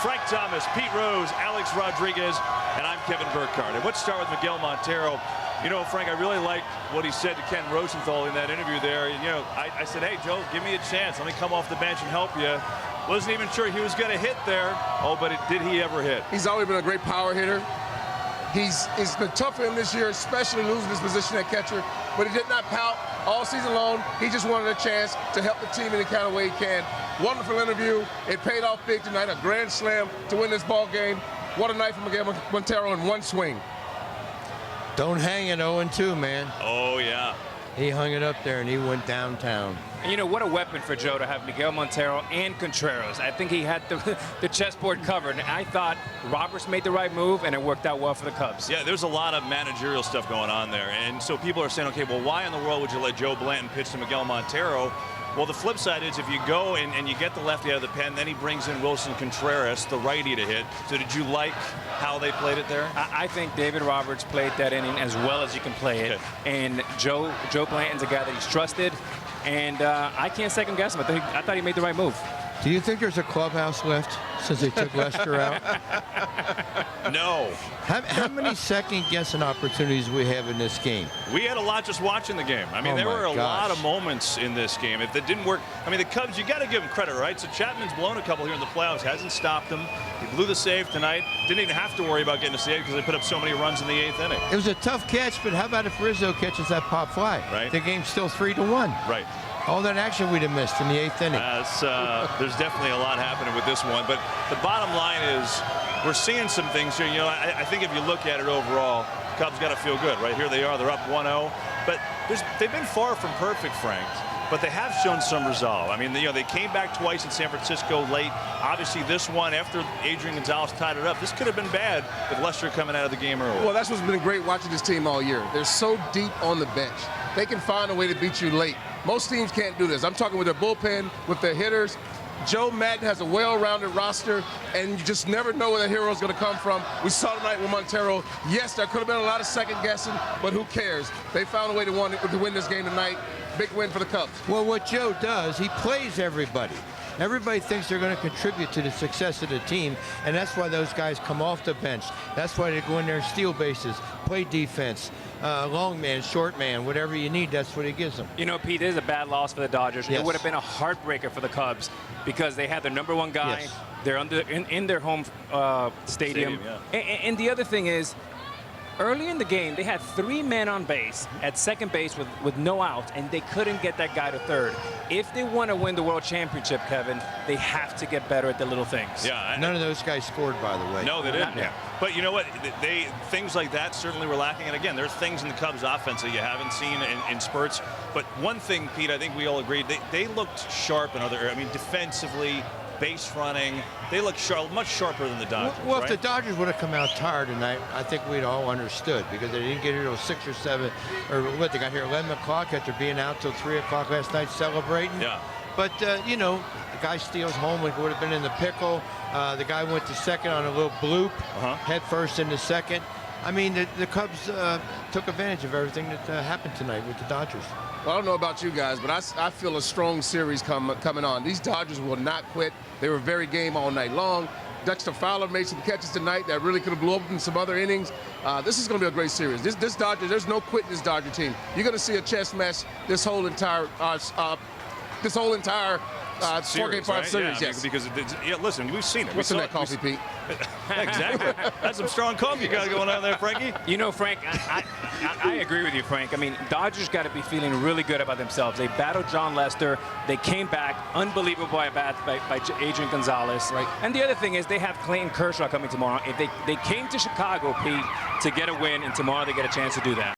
Frank Thomas, Pete Rose, Alex Rodriguez, and I'm Kevin Burkhardt. And let's start with Miguel Montero. You know, Frank, I really liked what he said to Ken Rosenthal in that interview there. And, you know, I said, hey, Joe, give me a chance. Let me come off the bench and help you. Wasn't even sure he was going to hit there. Oh, but did he ever hit? He's always been a great power hitter. It's been tough for him this year, especially losing his position at catcher. But he did not pout all season long. He just wanted a chance to help the team in any kind of way he can. Wonderful interview. It paid off big tonight. A grand slam to win this ball game. What a night for Miguel Montero in one swing. Don't hang it 0-2, man. Oh, yeah. He hung it up there, and he went downtown. And you know, what a weapon for Joe to have Miguel Montero and Contreras. I think he had the chessboard covered. And I thought Roberts made the right move, and it worked out well for the Cubs. Yeah, there's a lot of managerial stuff going on there. And so people are saying, okay, well, why in the world would you let Joe Blanton pitch to Miguel Montero? Well, the flip side is if you go and you get the lefty out of the pen, then he brings in Wilson Contreras, the righty, to hit. So did you like how they played it there? I think David Roberts played that inning as well as you can play it. Okay. And Joe Blanton's a guy that he's trusted. And I can't second guess him. I thought he made the right move. Do you think there's a clubhouse left since they took Lester out? No. How many second-guessing opportunities we have in this game? We had a lot just watching the game. I mean, there were a lot of moments in this game. If it didn't work, I mean, the Cubs, you got to give them credit, right? So Chapman's blown a couple here in the playoffs, hasn't stopped them. He blew the save tonight. Didn't even have to worry about getting a save because they put up so many runs in the 8th inning. It was a tough catch, but how about if Rizzo catches that pop fly? Right. The game's still 3-1. Right. All that action we'd have missed in the 8th inning. There's definitely a lot happening with this one. But the bottom line is we're seeing some things here. You know, I think if you look at it overall, Cubs got to feel good. Right here they are. They're up 1-0. But they've been far from perfect, Frank. But they have shown some resolve. I mean, you know, they came back twice in San Francisco late. Obviously, this one, after Adrian Gonzalez tied it up, this could have been bad with Lester coming out of the game early. Well, that's what's been great watching this team all year. They're so deep on the bench. They can find a way to beat you late. Most teams can't do this. I'm talking with their bullpen, with their hitters. Joe Madden has a well-rounded roster, and you just never know where the hero is going to come from. We saw tonight with Montero. Yes, there could have been a lot of second-guessing, but who cares? They found a way to win this game tonight. Big win for the Cubs. Well, what Joe does, he plays everybody. Everybody thinks they're going to contribute to the success of the team, and that's why those guys come off the bench. That's why they go in there and steal bases, play defense, long man, short man, whatever you need, that's what he gives them. You know, Pete, this is a bad loss for the Dodgers. Yes. It would have been a heartbreaker for the Cubs because they had their #1 guy. Yes. They're in their home stadium. Yeah. And the other thing is, early in the game, they had 3 men on base at second base with no out, and they couldn't get that guy to third. If they want to win the World Championship, Kevin, they have to get better at the little things. Yeah. None of those guys scored, by the way. No, they didn't. Yeah. But you know what? Things like that certainly were lacking. And again, there's things in the Cubs offense that you haven't seen in spurts. But one thing, Pete, I think we all agreed, they looked sharp in other, I mean, defensively, base running, they look much sharper than the Dodgers. Well, right? if the Dodgers would have come out tired tonight, I think we'd all understood because they didn't get here till 6 or 7, or what, they got here 11 o'clock after being out till 3 o'clock last night celebrating. Yeah. But, you know, the guy steals home, it would have been in the pickle. The guy went to second on a little bloop, head first into second. I mean, the Cubs took advantage of everything that happened tonight with the Dodgers. Well, I don't know about you guys, but I feel a strong series coming on. These Dodgers will not quit. They were very game all night long. Dexter Fowler made some catches tonight that really could have blew up in some other innings. This is going to be a great series. This Dodger, there's no quitting this Dodger team. You're going to see a chess match this whole entire Series, right? series, yeah, yes. Because listen, we've seen it. What's in that coffee, Pete? Exactly. That's some strong coffee you got going on there, Frankie. You know, Frank, I agree with you, Frank. I mean, Dodgers got to be feeling really good about themselves. They battled John Lester. They came back. Unbelievable at bat by Adrian Gonzalez. Right. And the other thing is they have Clayton Kershaw coming tomorrow. If they came to Chicago, Pete, to get a win, and tomorrow they get a chance to do that.